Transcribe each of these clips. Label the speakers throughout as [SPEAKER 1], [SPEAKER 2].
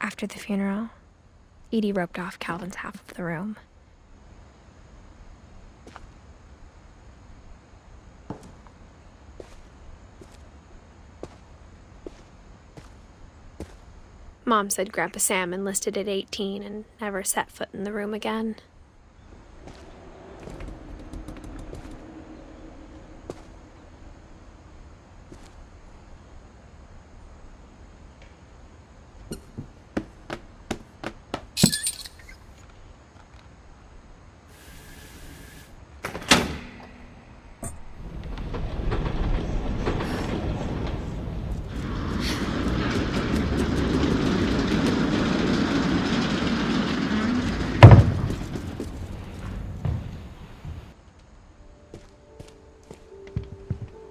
[SPEAKER 1] After the funeral, Edie roped off Calvin's half of the room. Mom said Grandpa Sam enlisted at 18 and never set foot in the room again.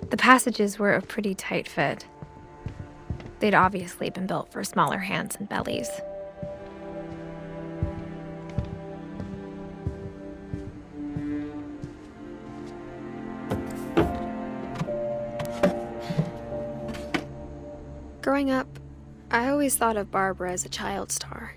[SPEAKER 1] The passages were a pretty tight fit. They'd obviously been built for smaller hands and bellies. Growing up, I always thought of Barbara as a child star.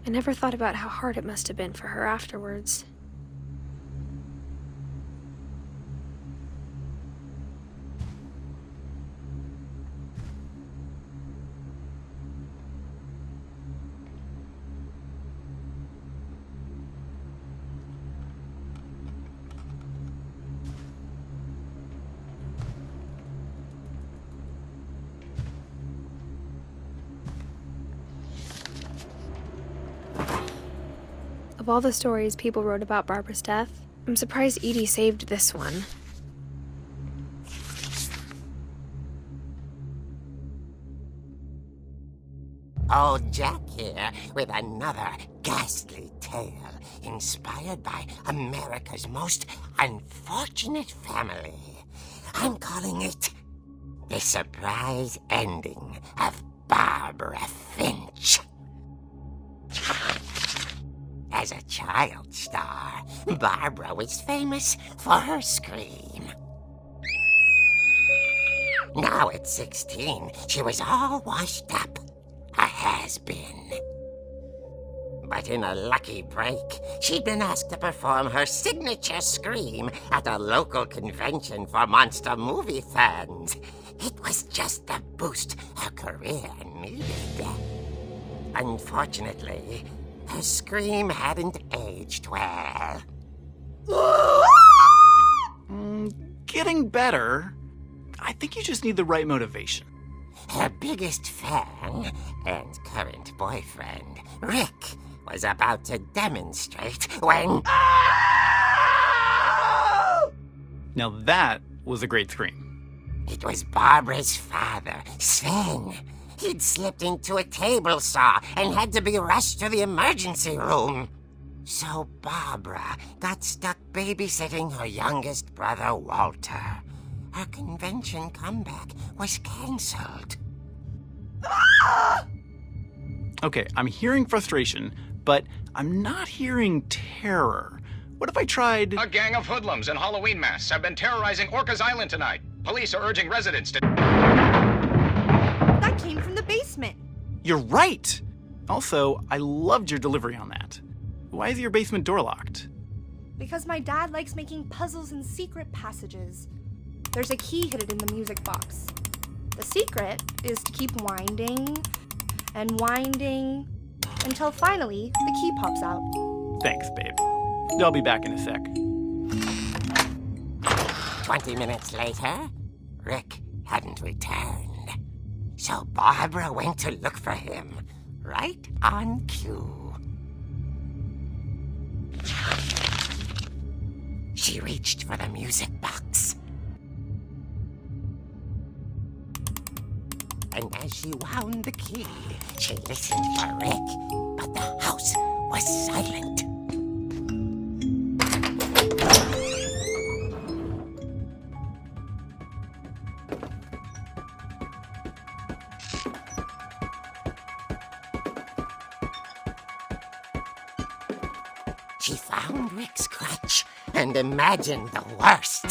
[SPEAKER 1] I never thought about how hard it must have been for her afterwards. Of all the stories people wrote about Barbara's death, I'm surprised Edie saved this one.
[SPEAKER 2] Old Jack here with another ghastly tale inspired by America's most unfortunate family. I'm calling it The Surprise Ending of Barbara Finch. As a child star, Barbara was famous for her scream. Now at 16, she was all washed up. A has-been. But in a lucky break, she'd been asked to perform her signature scream at a local convention for monster movie fans. It was just the boost her career needed. Unfortunately, her scream hadn't aged well.
[SPEAKER 3] Getting better. I think you just need the right motivation.
[SPEAKER 2] Her biggest fan and current boyfriend, Rick, was about to demonstrate when...
[SPEAKER 3] Now that was a great scream.
[SPEAKER 2] It was Barbara's father, Sven. He'd slipped into a table saw and had to be rushed to the emergency room. So Barbara got stuck babysitting her youngest brother, Walter. Her convention comeback was cancelled.
[SPEAKER 3] Okay, I'm hearing frustration, but I'm not hearing terror. What if I tried...
[SPEAKER 4] A gang of hoodlums in Halloween masks have been terrorizing Orcas Island tonight. Police are urging residents to...
[SPEAKER 5] That came from the basement.
[SPEAKER 3] You're right! Also, I loved your delivery on that. Why is your basement door locked?
[SPEAKER 5] Because my dad likes making puzzles and secret passages. There's a key hidden in the music box. The secret is to keep winding and winding until finally the key pops out.
[SPEAKER 3] Thanks, babe. I'll be back in a sec.
[SPEAKER 2] 20 minutes later, Rick hadn't returned. So Barbara went to look for him, right on cue. She reached for the music box. And as she wound the key, she listened for Rick, but the house was silent. She found Rick's crutch and imagined the worst.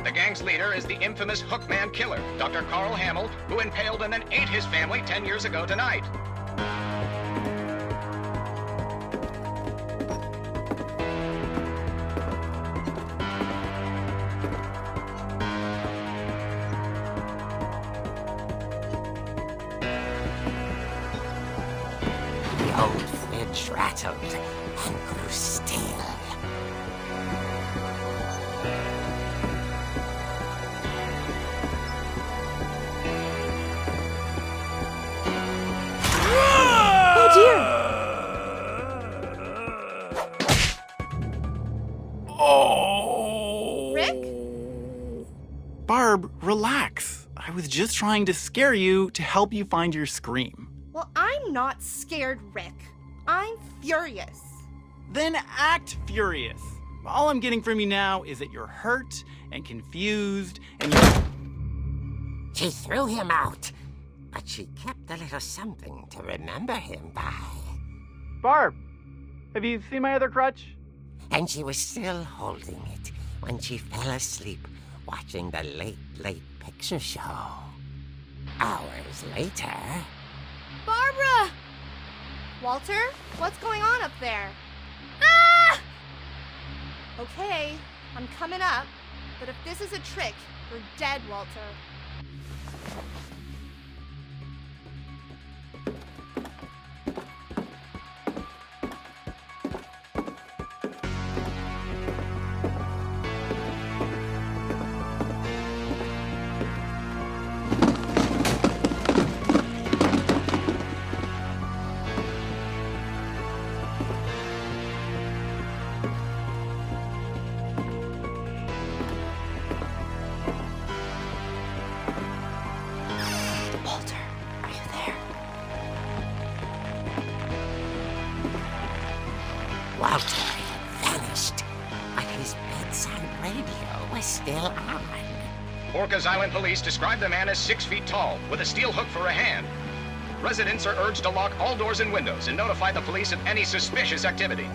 [SPEAKER 4] The gang's leader is the infamous Hookman killer, Dr. Carl Hamill, who impaled and then ate his family 10 years ago tonight.
[SPEAKER 2] The old fridge rattled and grew still.
[SPEAKER 5] Oh dear!
[SPEAKER 3] Oh!
[SPEAKER 5] Rick?
[SPEAKER 3] Barb, relax. I was just trying to scare you to help you find your scream.
[SPEAKER 5] Well, I'm not scared, Rick. I'm furious.
[SPEAKER 3] Then act furious. All I'm getting from you now is that you're hurt and confused and you're...
[SPEAKER 2] She threw him out, but she kept a little something to remember him by.
[SPEAKER 3] Barb, have you seen my other crutch?
[SPEAKER 2] And she was still holding it when she fell asleep watching the late picture show. Hours later...
[SPEAKER 5] Barbara! Walter, what's going on up there? Ah! Okay, I'm coming up, but if this is a trick, you're dead, Walter. Walter, are you there?
[SPEAKER 2] Walter had vanished, but his bedside radio was still on.
[SPEAKER 4] Orcas Island police describe the man as 6 feet tall, with a steel hook for a hand. Residents are urged to lock all doors and windows and notify the police of any suspicious activity.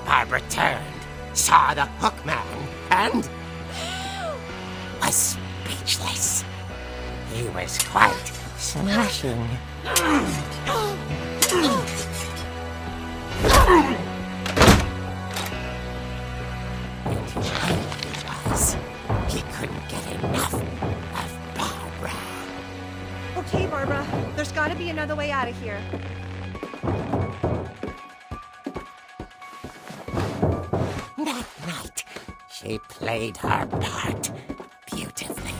[SPEAKER 2] Barbara turned, saw the hookman, and was speechless. He was quite smashing. And he was. He couldn't get enough of Barbara.
[SPEAKER 5] Okay, Barbara, there's gotta be another way out of here.
[SPEAKER 2] That night, she played her part beautifully.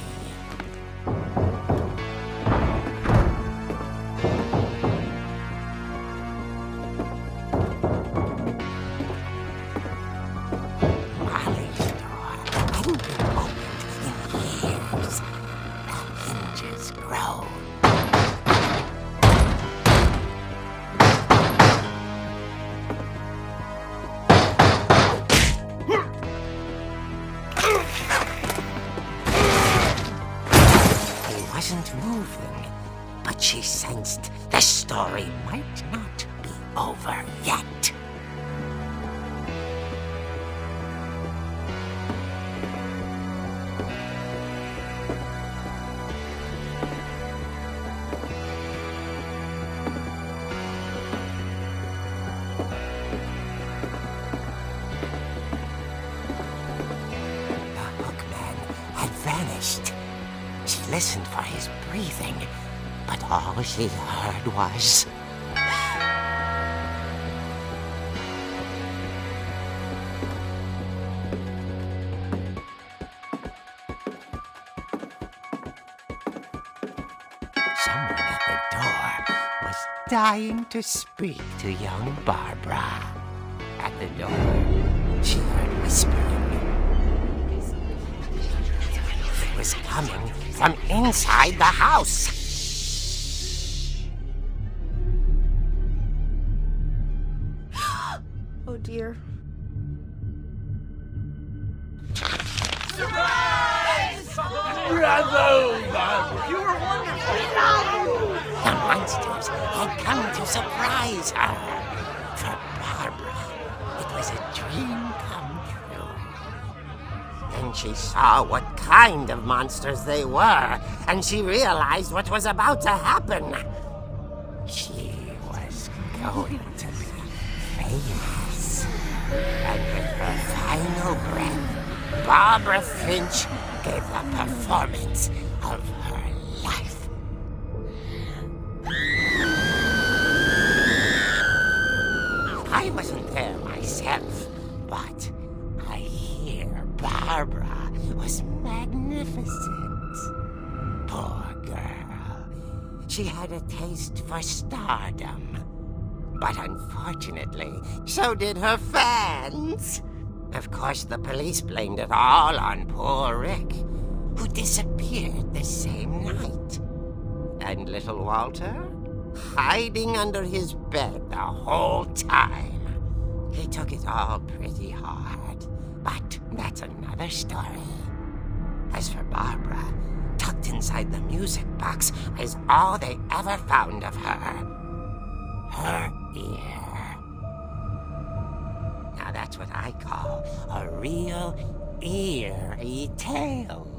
[SPEAKER 2] Molly's door hadn't been opened in years. The hinges groaned. He wasn't moving, but she sensed the story might not be over yet. The hookman had vanished. She listened for his breathing, but all she heard was... Someone at the door was dying to speak to young Barbara. At the door, she heard whispering. It was coming from inside the house.
[SPEAKER 5] Oh dear.
[SPEAKER 6] Bravo, Barbara! You were wonderful!
[SPEAKER 2] The monsters had come to surprise her. For Barbara, it was a dream come true. Then she saw what kind of monsters they were, and she realized what was about to happen. She was going to be famous. And with her final breath, Barbara Finch gave the performance of her life. I wasn't there myself, but I hear Barbara was magnificent. Poor girl. She had a taste for stardom. But unfortunately, so did her fans. Of course, the police blamed it all on poor Rick, who disappeared the same night. And little Walter? Hiding under his bed the whole time. He took it all pretty hard, but that's another story. As for Barbara, tucked inside the music box is all they ever found of her. Her ear. Now that's what I call a real eerie tale.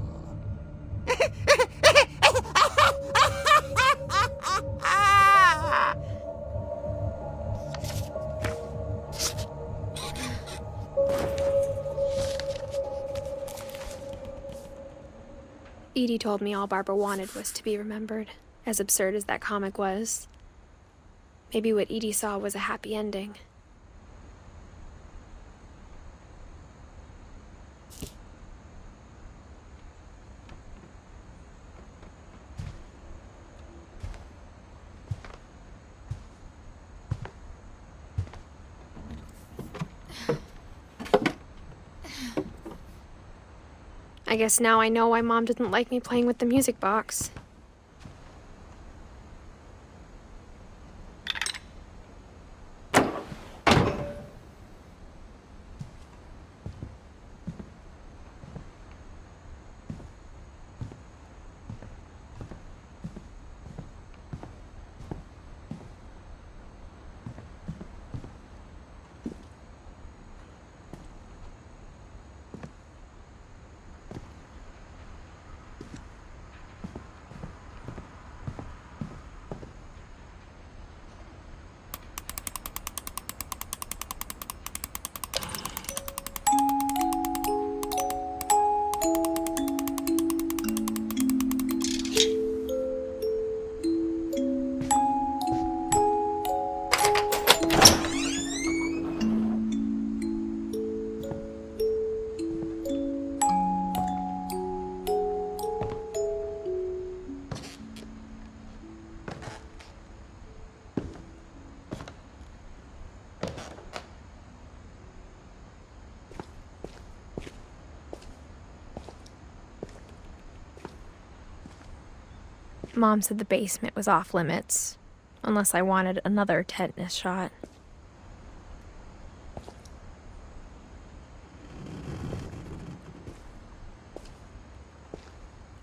[SPEAKER 1] Edie told me all Barbara wanted was to be remembered, as absurd as that comic was. Maybe what Edie saw was a happy ending. I guess now I know why Mom didn't like me playing with the music box. Mom said the basement was off limits, unless I wanted another tetanus shot.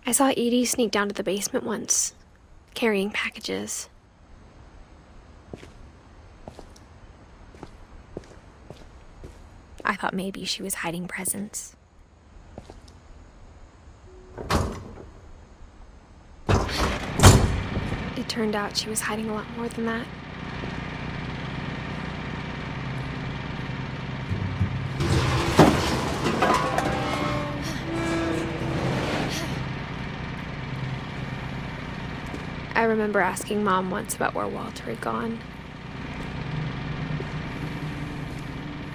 [SPEAKER 1] I saw Edie sneak down to the basement once, carrying packages. I thought maybe she was hiding presents. It turned out she was hiding a lot more than that. I remember asking Mom once about where Walter had gone.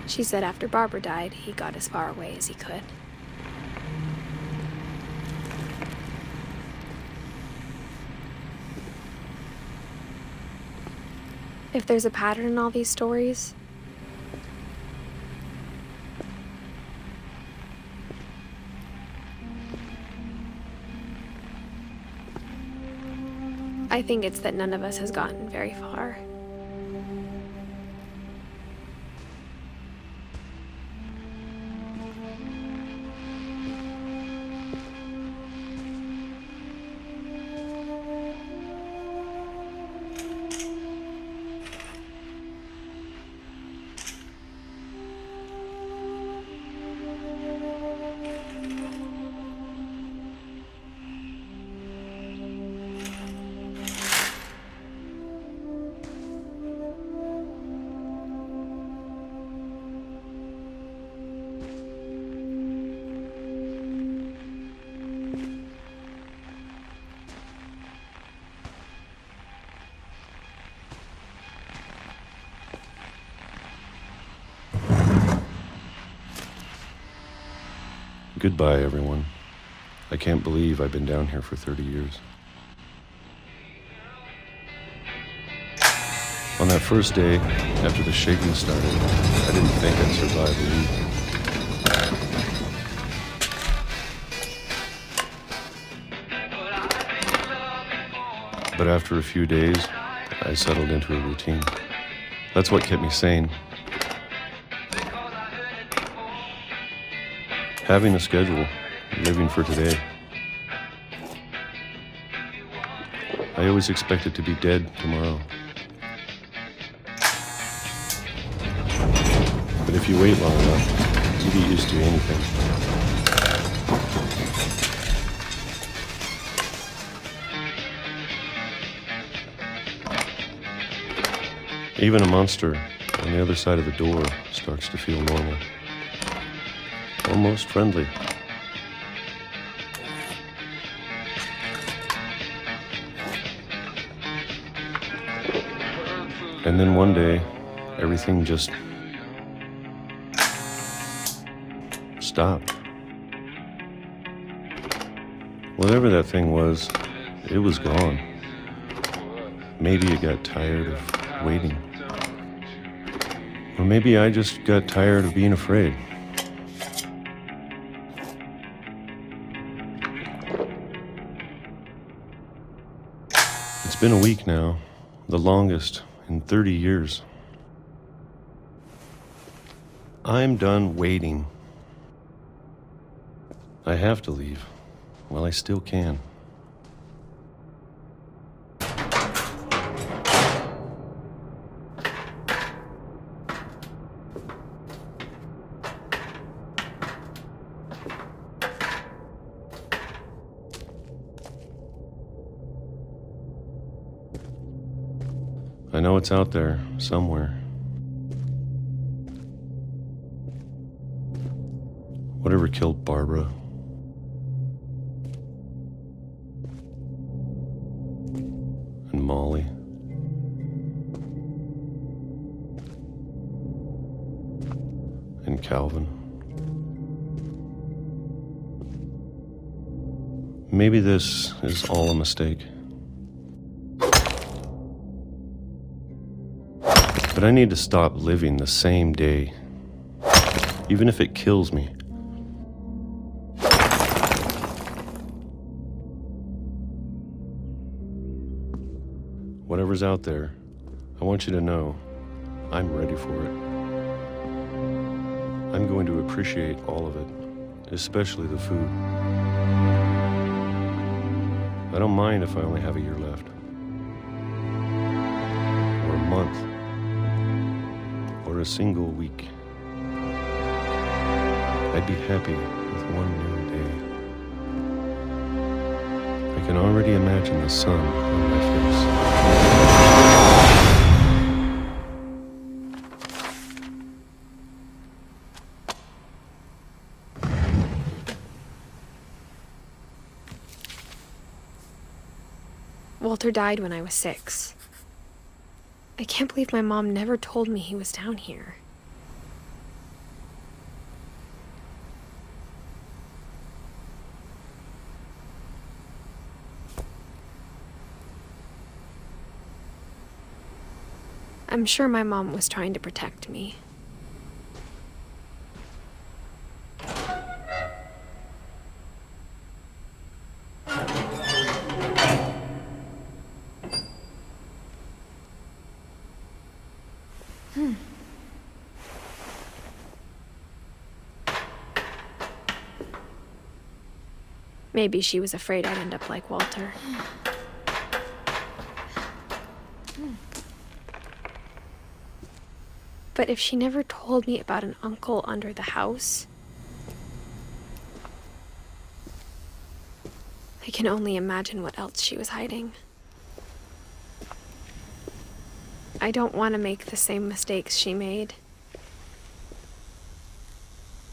[SPEAKER 1] She said after Barbara died, he got as far away as he could. If there's a pattern in all these stories, I think it's that none of us has gotten very far.
[SPEAKER 7] Goodbye, everyone. I can't believe I've been down here for 30 years. On that first day, after the shaking started, I didn't think I'd survive a week. But after a few days, I settled into a routine. That's what kept me sane. Having a schedule, living for today. I always expected to be dead tomorrow. But if you wait long enough, you get used to anything. Even a monster on the other side of the door starts to feel normal. Almost friendly. And then one day, everything just stopped. Whatever that thing was, it was gone. Maybe it got tired of waiting. Or maybe I just got tired of being afraid. It's been a week now, the longest in 30 years. I'm done waiting. I have to leave while I still can. I know it's out there, somewhere. Whatever killed Barbara. And Molly. And Calvin. Maybe this is all a mistake. But I need to stop living the same day, even if it kills me. Whatever's out there, I want you to know I'm ready for it. I'm going to appreciate all of it, especially the food. I don't mind if I only have a year left, or a month, or a single week. I'd be happy with one new day. I can already imagine the sun on my face.
[SPEAKER 1] Walter died when I was 6. I can't believe my mom never told me he was down here. I'm sure my mom was trying to protect me. Maybe she was afraid I'd end up like Walter. But if she never told me about an uncle under the house, I can only imagine what else she was hiding. I don't want to make the same mistakes she made.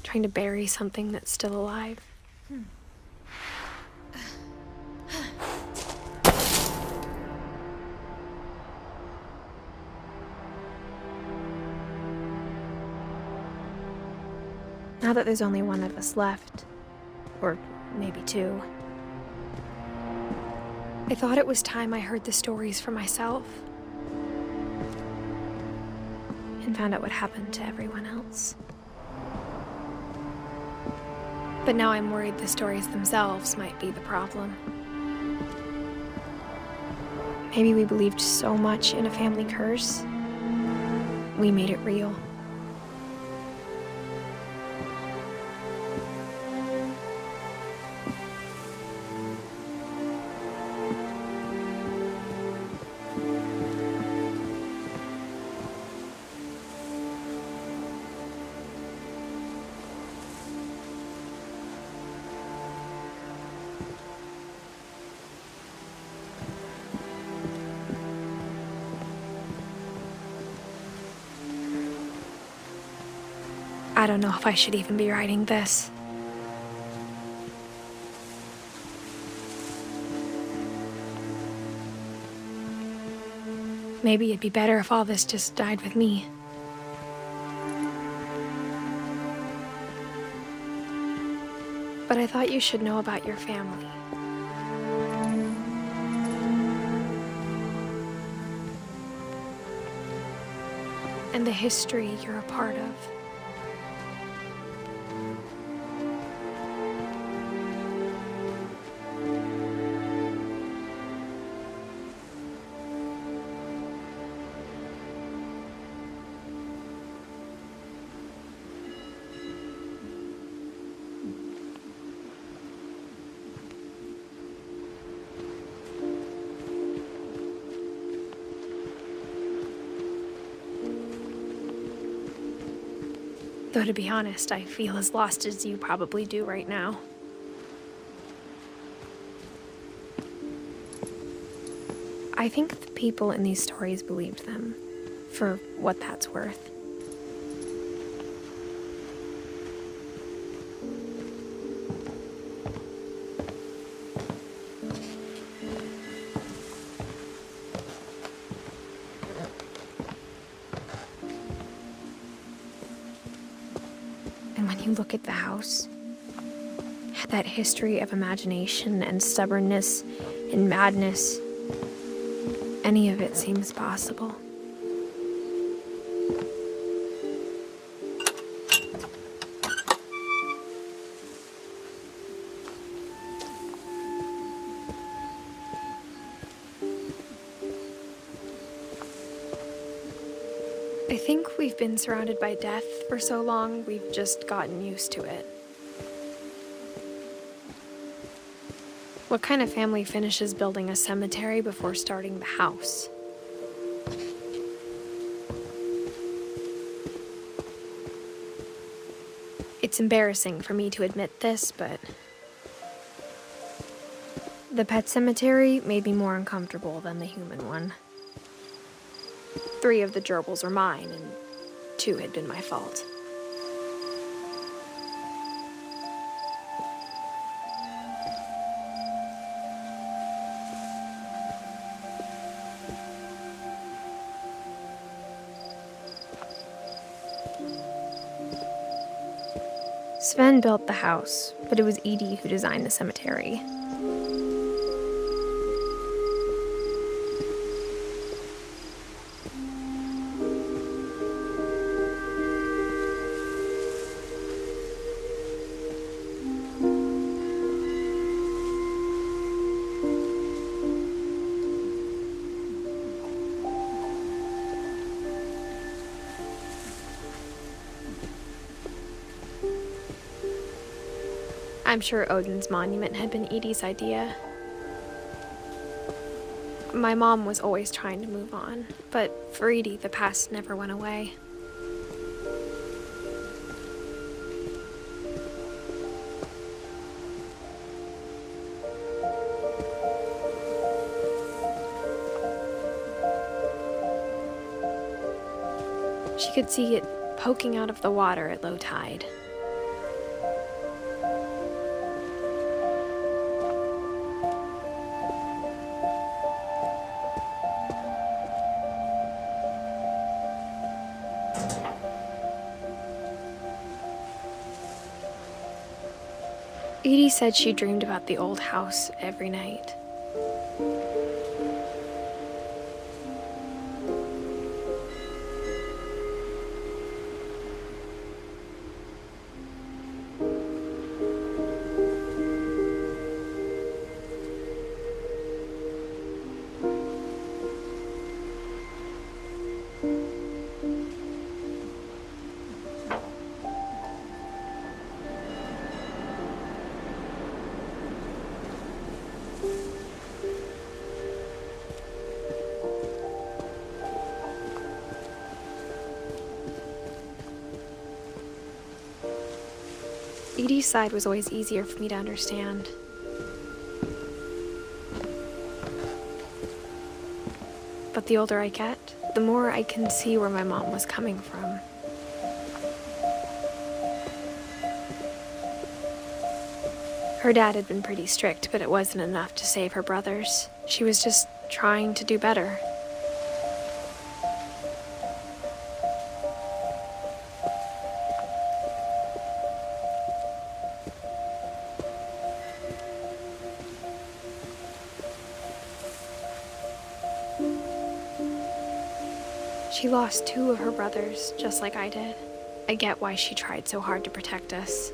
[SPEAKER 1] Trying to bury something that's still alive. Now that there's only one of us left, Or maybe 2. I thought it was time I heard the stories for myself. And found out what happened to everyone else. But now I'm worried the stories themselves might be the problem. Maybe we believed so much in a family curse, we made it real. I don't know if I should even be writing this. Maybe it'd be better if all this just died with me. But I thought you should know about your family. And the history you're a part of. Though to be honest, I feel as lost as you probably do right now. I think the people in these stories believed them, for what that's worth. And when you look at the house, that history of imagination and stubbornness and madness, any of it seems possible. I think we've been surrounded by death for so long, we've just gotten used to it. What kind of family finishes building a cemetery before starting the house? It's embarrassing for me to admit this, but the pet cemetery made me more uncomfortable than the human one. 3 of the gerbils are mine, and 2 had been my fault. Sven built the house, but it was Edie who designed the cemetery. I'm sure Odin's monument had been Edie's idea. My mom was always trying to move on, but for Edie, the past never went away. She could see it poking out of the water at low tide. Edie said she dreamed about the old house every night. Edie's side was always easier for me to understand. But the older I get, the more I can see where my mom was coming from. Her dad had been pretty strict, but it wasn't enough to save her brothers. She was just trying to do better. She lost 2 of her brothers, just like I did. I get why she tried so hard to protect us.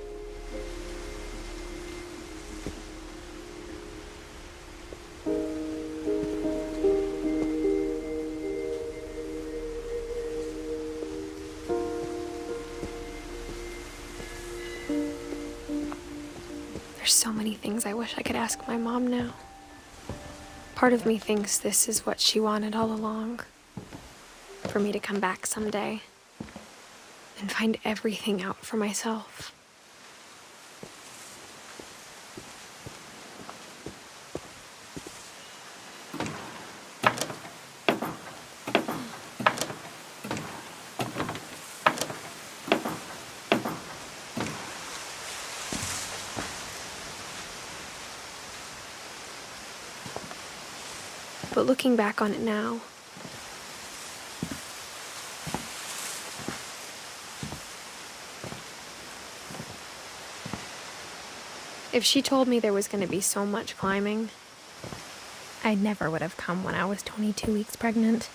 [SPEAKER 1] There's so many things I wish I could ask my mom now. Part of me thinks this is what she wanted all along. For me to come back someday and find everything out for myself. But looking back on it now, if she told me there was going to be so much climbing, I never would have come when I was 22 weeks pregnant.